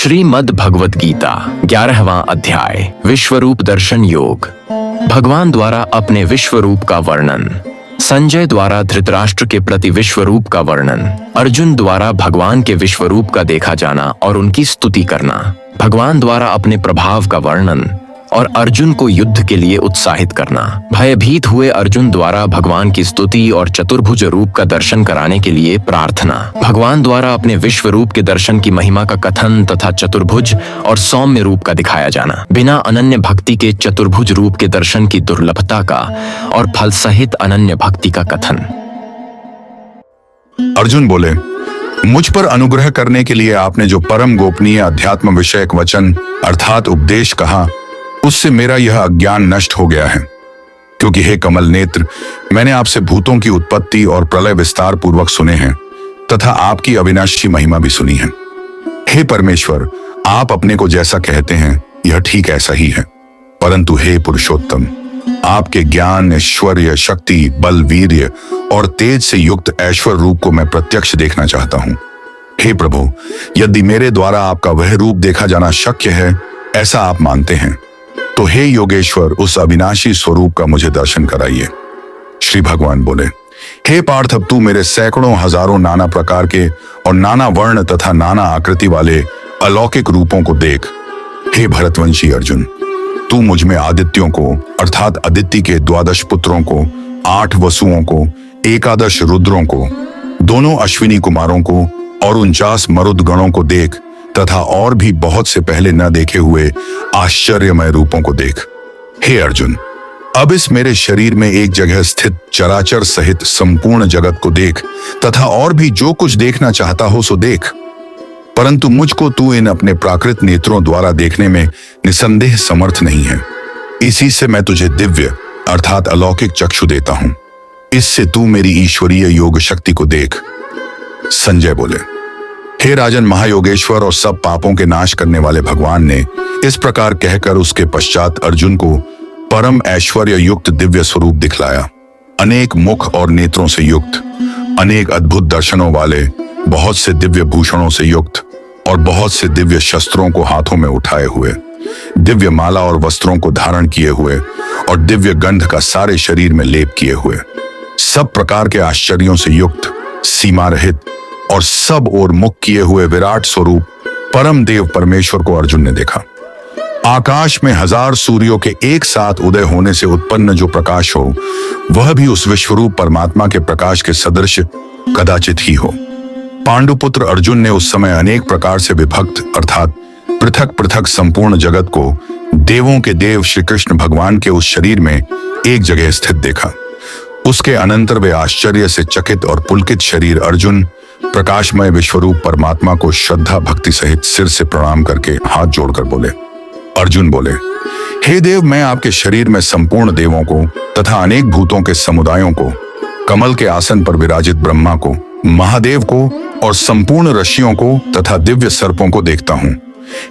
श्रीमद् भगवत गीता 11वां अध्याय विश्वरूप दर्शन योग। भगवान द्वारा अपने विश्वरूप का वर्णन। संजय द्वारा धृतराष्ट्र के प्रति विश्वरूप का वर्णन। अर्जुन द्वारा भगवान के विश्वरूप का देखा जाना और उनकी स्तुति करना। भगवान द्वारा अपने प्रभाव का वर्णन और अर्जुन को युद्ध के लिए उत्साहित करना। भयभीत हुए अर्जुन द्वारा भगवान की स्तुति और चतुर्भुज रूप का दर्शन कराने के लिए प्रार्थना। भगवान द्वारा अपने विश्व रूप के दर्शन की महिमा का कथन तथा चतुर्भुज और सौम्य रूप का दिखाया जाना। बिना अनन्य भक्ति के चतुर्भुज रूप के दर्शन की दुर्लभता का और फल सहित अनन्य भक्ति का कथन। अर्जुन बोले, मुझ पर अनुग्रह करने के लिए आपने जो परम गोपनीय अध्यात्म विषयक वचन अर्थात उपदेश कहा, उससे मेरा यह अज्ञान नष्ट हो गया है। क्योंकि हे कमल नेत्र, मैंने आपसे भूतों की उत्पत्ति और प्रलय विस्तार पूर्वक सुने हैं तथा आपकी अविनाशी महिमा भी सुनी है। हे परमेश्वर, आप अपने को जैसा कहते हैं यह ठीक ऐसा ही है, परंतु हे पुरुषोत्तम, आपके ज्ञान, ऐश्वर्य, शक्ति, बल, वीर्य और तेज से युक्त ऐश्वर रूप को मैं प्रत्यक्ष देखना चाहता हूँ। हे प्रभु, यदि मेरे द्वारा आपका वह रूप देखा जाना शक्य है ऐसा आप मानते हैं, तो हे योगेश्वर, उस अविनाशी स्वरूप का मुझे दर्शन कराइए। श्री भगवान बोले, हे पार्थ, अब तू मेरे सैकड़ों हजारों नाना प्रकार के और नाना वर्ण तथा नाना आकृति वाले अलौकिक रूपों को देख। हे भरतवंशी अर्जुन, तू मुझ में आदित्यों को अर्थात अदिति के 12 पुत्रों को, 8 वसुओं को, 11 रुद्रों को, दोनों अश्विनी कुमारों को और 49 मरुद गणों को देख तथा और भी बहुत से पहले न देखे हुए आश्चर्यमय रूपों को देख। हे अर्जुन, अब इस मेरे शरीर में एक जगह स्थित चराचर सहित संपूर्ण जगत को देख तथा और भी जो कुछ देखना चाहता हो सो देख, परंतु मुझको तू इन अपने प्राकृत नेत्रों द्वारा देखने में निसंदेह समर्थ नहीं है। इसी से मैं तुझे दिव्य अर्थात अलौकिक चक्षु देता हूं। इससे तू मेरी ईश्वरीय योग शक्ति को देख। संजय बोले, हे राजन महायोगेश्वर और सब पापों के नाश करने वाले भगवान ने इस प्रकार कहकर उसके पश्चात अर्जुन को परम ऐश्वर्य युक्त दिव्य स्वरूप दिखलाया। अनेक मुख और नेत्रों से युक्त, अनेक अद्भुत दर्शनों वाले, बहुत से दिव्य भूषणों से युक्त और बहुत से दिव्य शस्त्रों को हाथों में उठाए हुए, दिव्य माला और वस्त्रों को धारण किए हुए और दिव्य गंध का सारे शरीर में लेप किए हुए, सब प्रकार के आश्चर्यों से युक्त, सीमा रहित और सब ओर मुख किए हुए विराट स्वरूप परम देव परमेश्वर को अर्जुन ने देखा। आकाश में 1000 सूर्यों के एक साथ उदय होने से उत्पन्न जो प्रकाश हो, वह भी उस विश्वरूप परमात्मा के प्रकाश के सदृश कदाचित ही हो। पांडुपुत्र अर्जुन ने उस समय अनेक प्रकार से विभक्त अर्थात पृथक पृथक संपूर्ण जगत को देवों के देव श्री कृष्ण भगवान के उस शरीर में एक जगह स्थित देखा। उसके अनंतर वे आश्चर्य से चकित और पुलकित शरीर अर्जुन प्रकाशमय विश्वरूप परमात्मा को श्रद्धा भक्ति सहित सिर से प्रणाम करके हाथ जोड़कर बोले। अर्जुन बोले, हे देव, मैं आपके शरीर में संपूर्ण देवों को तथा अनेक भूतों के समुदायों को, कमल के आसन पर विराजित ब्रह्मा को, महादेव को और संपूर्ण ऋषियों को तथा दिव्य सर्पों को देखता हूँ।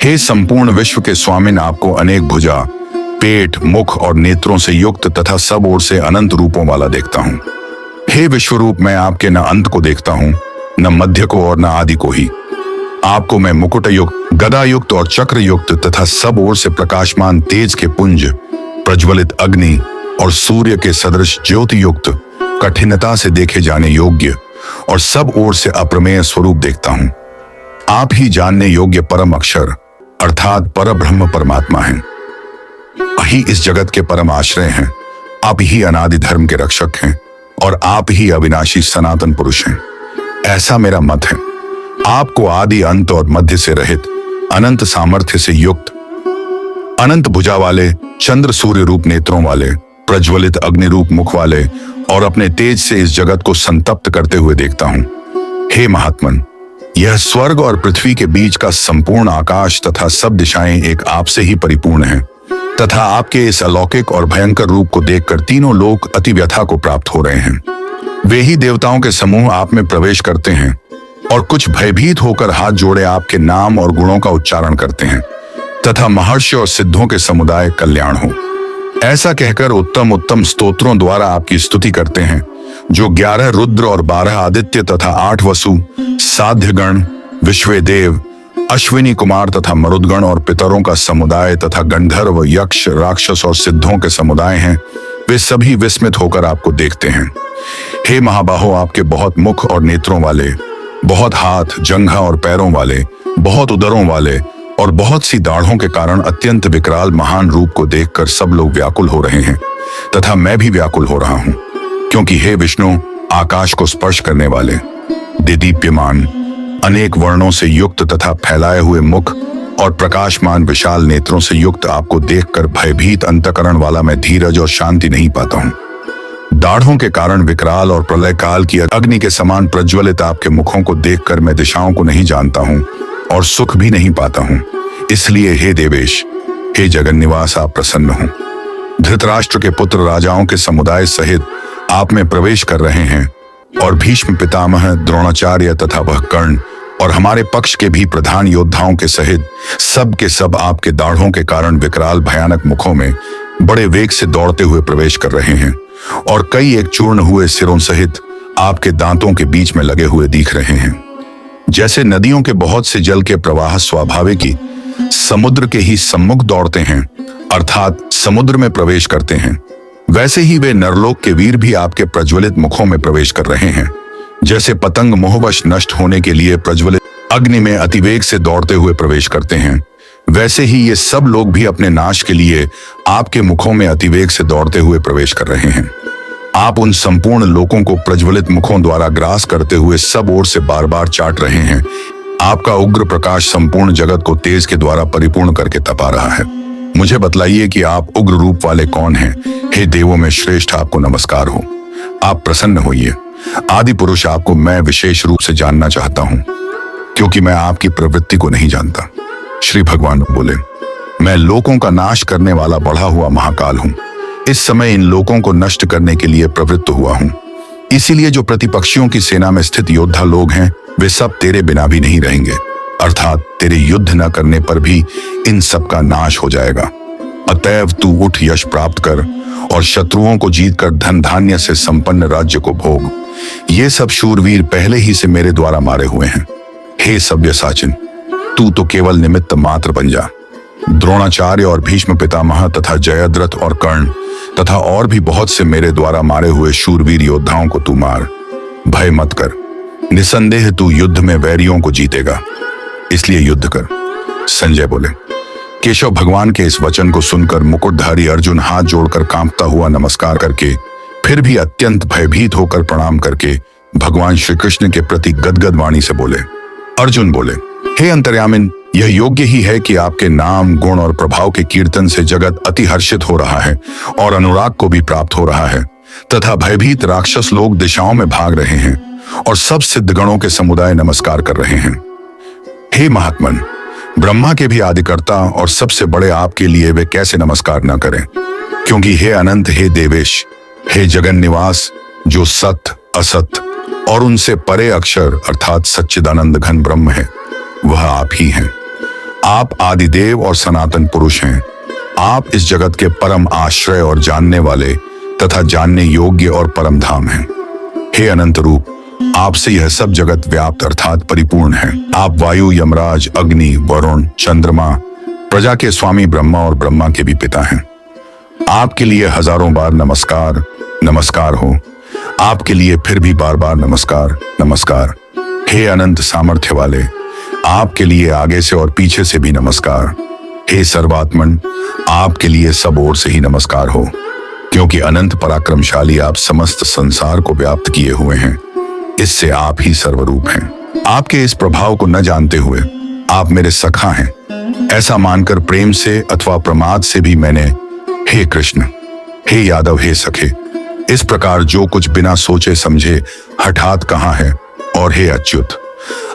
हे संपूर्ण विश्व के स्वामिन, आपको अनेक भुजा, पेट, मुख और नेत्रों से युक्त तथा सब ओर से अनंत रूपों वाला देखता हूँ। हे विश्वरूप, मैं आपके न अंत को देखता हूँ, न मध्य को और न आदि को ही। आपको मैं मुकुट युक्त, गदा युक्त और चक्र युक्त तथा सब ओर से प्रकाशमान तेज के पुंज, प्रज्वलित अग्नि और सूर्य के सदृश ज्योति युक्त, कठिनता से देखे जाने योग्य और सब ओर से अप्रमेय स्वरूप देखता हूँ। आप ही जानने योग्य परम अक्षर अर्थात परब्रह्म परमात्मा हैं। वही इस जगत के परम आश्रय हैं। आप ही अनादि धर्म के रक्षक हैं और आप ही अविनाशी सनातन पुरुष हैं, ऐसा मेरा मत है। आपको आदि अंत और मध्य से रहित, अनंत सामर्थ्य से युक्त, अनंत भुजा वाले, चंद्र सूर्य रूप नेत्रों वाले, प्रज्वलित अग्नि रूप मुख वाले और अपने तेज से इस जगत को संतप्त करते हुए देखता हूं। हे महात्मन, यह स्वर्ग और पृथ्वी के बीच का संपूर्ण आकाश तथा सब दिशाएं एक आपसे ही परिपूर्ण हैं तथा आपके इस अलौकिक और भयंकर रूप को देखकर तीनों लोक अति व्यथा को प्राप्त हो रहे हैं। वे ही देवताओं के समूह आप में प्रवेश करते हैं और कुछ भयभीत होकर हाथ जोड़े आपके नाम और गुणों का उच्चारण करते हैं तथा महर्षि और सिद्धों के समुदाय कल्याण हो ऐसा कहकर उत्तम उत्तम स्तोत्रों द्वारा आपकी स्तुति करते हैं, जो 11 रुद्र और 12 आदित्य तथा 8 वसु, साध्यगण, विश्वेदेव अश्विनी कुमार तथा मरुदगण और पितरों का समुदाय तथा गंधर्व, यक्ष, राक्षस और सिद्धों के समुदाय हैं, वे सभी विस्मित होकर आपको देखते हैं। हे महाबाहो, आपके बहुत मुख और नेत्रों वाले, बहुत हाथ, जंघा और पैरों वाले, बहुत उदरों वाले और बहुत सी दाढ़ों के कारण अत्यंत विकराल महान रूप को देखकर सब लोग व्याकुल हो रहे हैं तथा मैं भी व्याकुल हो रहा हूं, क्योंकि हे विष्णु, आकाश को स्पर्श करने वाले, देदीप्यमान, अनेक वर्णों से युक्त तथा फैलाए हुए मुख और प्रकाशमान विशाल नेत्रों से युक्त आपको देखकर भयभीत अंतकरण वाला मैं धीरज और शांति नहीं पाता हूं। दाढ़ों के कारण विकराल और प्रलय काल की अग्नि के समान प्रज्वलित आपके मुखों को देखकर मैं दिशाओं को नहीं जानता हूं और सुख भी नहीं पाता हूं। इसलिए हे देवेश, हे जगन्निवास, आप प्रसन्न हो। धृतराष्ट्र के पुत्र राजाओं के समुदाय सहित आप में प्रवेश कर रहे हैं और भीष्म पितामह, द्रोणाचार्य तथा वह कर्ण और हमारे पक्ष के भी प्रधान योद्धाओं के सहित सब के सब आपके दाढ़ों के कारण विकराल भयानक मुखों में बड़े वेग से दौड़ते हुए प्रवेश कर रहे हैं और कई एक चूर्ण हुए सिरों सहित आपके दांतों के बीच में लगे हुए दिख रहे हैं। जैसे नदियों के बहुत से जल के प्रवाह स्वाभाविक ही समुद्र के ही सम्मुख दौड़ते हैं, अर्थात समुद्र में प्रवेश करते हैं, वैसे ही वे नरलोक के वीर भी आपके प्रज्वलित मुखों में प्रवेश कर रहे हैं। जैसे पतंग मोहवश नष्ट होने के लिए प्रज्वलित अग्नि में अतिवेग से दौड़ते हुए प्रवेश करते हैं, वैसे ही ये सब लोग भी अपने नाश के लिए आपके मुखों में अतिवेग से दौड़ते हुए प्रवेश कर रहे हैं। आप उन संपूर्ण लोगों को प्रज्वलित मुखों द्वारा ग्रास करते हुए सब ओर से बार बार चाट रहे हैं। आपका उग्र प्रकाश संपूर्ण जगत को तेज के द्वारा परिपूर्ण करके तपा रहा है। मुझे बतलाइए कि आप उग्र रूप वाले कौन हैं? हे देवों में श्रेष्ठ, आपको नमस्कार हो। आप प्रसन्न होइए। आदि पुरुष, आपको मैं विशेष रूप से जानना चाहता हूं, क्योंकि मैं आपकी प्रवृत्ति को नहीं जानता। श्री भगवान बोले, मैं लोकों का नाश करने वाला बढ़ा हुआ महाकाल हूं। इस समय इन लोकों को नष्ट करने के लिए प्रवृत्त हुआ हूं। इसीलिए जो प्रतिपक्षियों की सेना में स्थित योद्धा लोग हैं, वे सब तेरे बिना भी नहीं रहेंगे, अर्थात तेरे युद्ध न करने पर भी इन सब का नाश हो जाएगा। अतएव तू उठ, यश प्राप्त कर और शत्रुओं को जीतकर धन धान्य से संपन्न राज्य को भोग। ये सब शूरवीर पहले ही से मेरे द्वारा मारे हुए हैं। हे सव्यसाचिन, तू तो केवल निमित्त मात्र बन जा। द्रोणाचार्य और भीष्म पितामह तथा जयद्रथ और कर्ण तथा और भी बहुत से मेरे द्वारा मारे हुए शूरवीर योद्धाओं को तू मार। भय मत कर, निसंदेह तू युद्ध में वैरियों को जीतेगा, इसलिए युद्ध कर। संजय बोले। केशव भगवान के इस वचन को सुनकर मुकुटधारी अर्जुन हाथ जोड़कर कांपता हुआ नमस्कार करके, फिर भी अत्यंत भयभीत होकर प्रणाम करके भगवान श्री कृष्ण के प्रति गदगद वाणी से बोले। अर्जुन बोले, हे अंतर्यामिन, यह योग्य ही है कि आपके नाम, गुण और प्रभाव के कीर्तन से जगत अति हर्षित हो रहा है और अनुराग को भी प्राप्त हो रहा है, तथा भयभीत राक्षस लोग दिशाओं में भाग रहे हैं और सब सिद्धगणों के समुदाय नमस्कार कर रहे हैं। हे महात्मन, ब्रह्मा के भी आदिकर्ता और सबसे बड़े आपके लिए वे कैसे नमस्कार न करें, क्योंकि हे अनंत, हे देवेश, हे जगन निवास, जो सत्य, असत्य और उनसे परे अक्षर अर्थात सच्चिदानंद घन ब्रह्म है, वह आप ही हैं। आप आदिदेव और सनातन पुरुष हैं। आप इस जगत के परम आश्रय और जानने वाले तथा जानने योग्य और परम धाम हैं। हे अनंत रूप, आपसे यह सब जगत व्याप्त अर्थात परिपूर्ण है। आप वायु, यमराज, अग्नि, वरुण, चंद्रमा, प्रजा के स्वामी ब्रह्मा और ब्रह्मा के भी पिता हैं। आपके लिए हजारों बार नमस्कार, नमस्कार हो। आपके लिए फिर भी बार बार नमस्कार, नमस्कार। हे अनंत सामर्थ्य वाले, आपके लिए आगे से और पीछे से भी नमस्कार। हे सर्वात्मन, आपके लिए सब ओर से ही नमस्कार हो, क्योंकि अनंत पराक्रमशाली आप समस्त संसार को व्याप्त किए हुए हैं। इससे आप ही सर्वरूप हैं। आपके इस प्रभाव को न जानते हुए आप मेरे सखा हैं, ऐसा मानकर प्रेम से अथवा प्रमाद से भी मैंने हे कृष्ण, हे यादव, हे सखे, इस प्रकार जो कुछ बिना सोचे समझे हठात कहा है। और हे अच्युत,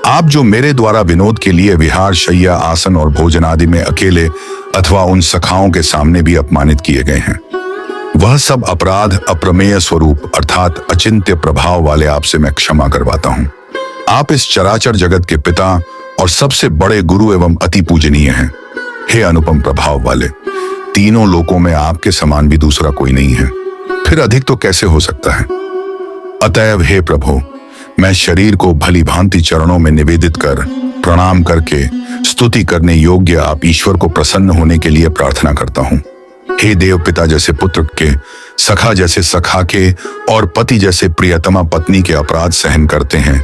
आप जो मेरे द्वारा विनोद के लिए विहार, शैया, आसन और भोजन आदि में अकेले अथवा उन सखाओं के सामने भी अपमानित किए गए हैं, वह सब अपराध अप्रमेय स्वरूप अर्थात अचिंत्य प्रभाव वाले आपसे मैं क्षमा करवाता हूं। आप इस चराचर जगत के पिता और सबसे बड़े गुरु एवं अति पूजनीय हैं। हे अनुपम प्रभाव वाले, तीनों लोकों में आपके समान भी दूसरा कोई नहीं है, फिर अधिक तो कैसे हो सकता है। अतएव हे प्रभु, मैं शरीर को भली भांति चरणों में निवेदित कर प्रणाम करके स्तुति करने योग्य आप ईश्वर को प्रसन्न होने के लिए प्रार्थना करता हूँ। हे देव, पिता जैसे पुत्र के, सखा जैसे सखा के और पति जैसे प्रियतमा पत्नी के अपराध सहन करते हैं,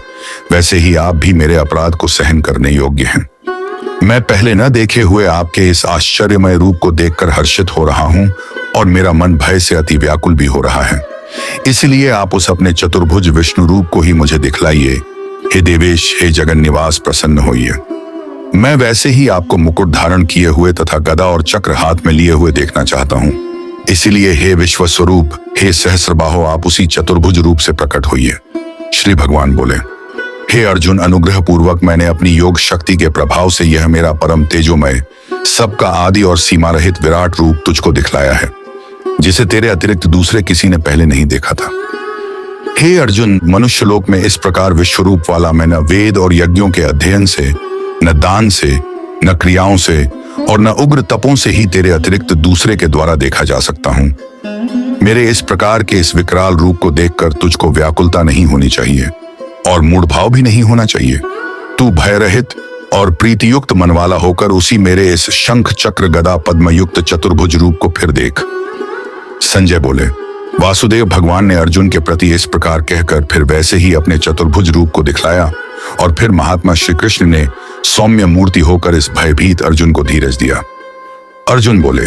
वैसे ही आप भी मेरे अपराध को सहन करने योग्य हैं। मैं पहले न देखे हुए आपके इस आश्चर्यमय रूप को देखकर हर्षित हो रहा हूँ और मेरा मन भय से अति व्याकुल भी हो रहा है। इसलिए आप उस अपने चतुर्भुज विष्णु रूप को ही मुझे दिखलाइए। हे देवेश, हे जगन निवास, प्रसन्न होइए। मैं वैसे ही आपको मुकुट धारण किए हुए तथा गदा और चक्र हाथ में लिए हुए देखना चाहता हूँ। इसीलिए हे विश्व स्वरूप, हे सहस्रबाहो, आप उसी चतुर्भुज रूप से प्रकट होइए। श्री भगवान बोले, हे अर्जुन, अनुग्रह पूर्वक मैंने अपनी योग शक्ति के प्रभाव से यह मेरा परम तेजोमय, सबका आदि और सीमा रहित विराट रूप तुझको दिखलाया है, जिसे तेरे अतिरिक्त दूसरे किसी ने पहले नहीं देखा था। हे अर्जुन, मनुष्य लोक में इस प्रकार विश्वरूप वाला मैं न वेद और यज्ञों के अध्ययन से, न दान से, न क्रियाओं से और न उग्र तपों से ही तेरे अतिरिक्त दूसरे के द्वारा देखा जा सकता हूँ। मेरे इस प्रकार के इस विकराल रूप को देखकर तुझको व्याकुलता नहीं होनी चाहिए और मूढ़ भाव भी नहीं होना चाहिए। तू भय रहित और प्रीतियुक्त मन वाला होकर उसी मेरे इस शंख चक्र गदा पद्मयुक्त चतुर्भुज रूप को फिर देख। संजय बोले, वासुदेव भगवान ने अर्जुन के प्रति इस प्रकार कहकर फिर वैसे ही अपने चतुर्भुज रूप को दिखलाया और फिर महात्मा श्री कृष्ण ने सौम्य मूर्ति होकर इस भयभीत अर्जुन को धीरज दिया। अर्जुन बोले,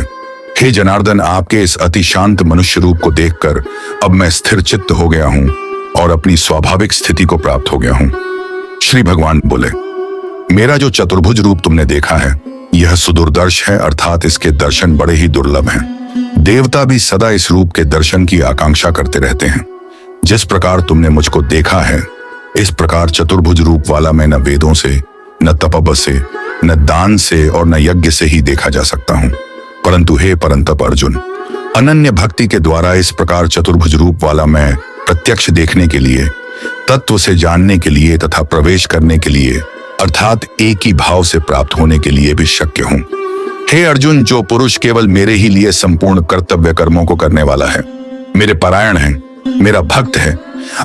हे जनार्दन, आपके इस अति शांत मनुष्य रूप को देखकर अब मैं स्थिर चित्त हो गया हूँ और अपनी स्वाभाविक स्थिति को प्राप्त हो गया हूँ। श्री भगवान बोले, मेरा जो चतुर्भुज रूप तुमने देखा है यह सुदुर्दर्श है, अर्थात इसके दर्शन बड़े ही दुर्लभ हैं। देवता भी सदा इस रूप के दर्शन की आकांक्षा करते रहते हैं। जिस प्रकार तुमने मुझको देखा है, इस प्रकार चतुर्भुज रूप वाला मैं न वेदों से, न तपब से, न दान से और न यज्ञ से ही देखा जा सकता हूँ। परंतु हे परंतप अर्जुन, अनन्य भक्ति के द्वारा इस प्रकार चतुर्भुज रूप वाला मैं प्रत्यक्ष देखने के लिए, तत्व से जानने के लिए तथा प्रवेश करने के लिए, अर्थात एक ही भाव से प्राप्त होने के लिए भी शक्य हूँ। हे अर्जुन, जो पुरुष केवल मेरे ही लिए संपूर्ण कर्तव्य कर्मों को करने वाला है, मेरे परायण है, मेरा भक्त है,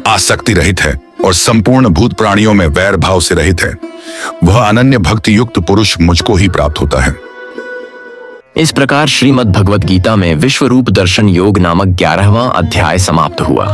आसक्ति रहित है और संपूर्ण भूत प्राणियों में वैर भाव से रहित है, वह अनन्य भक्ति युक्त पुरुष मुझको ही प्राप्त होता है। इस प्रकार श्रीमद् भगवद गीता में विश्वरूप दर्शन योग नामक 11वां अध्याय समाप्त हुआ।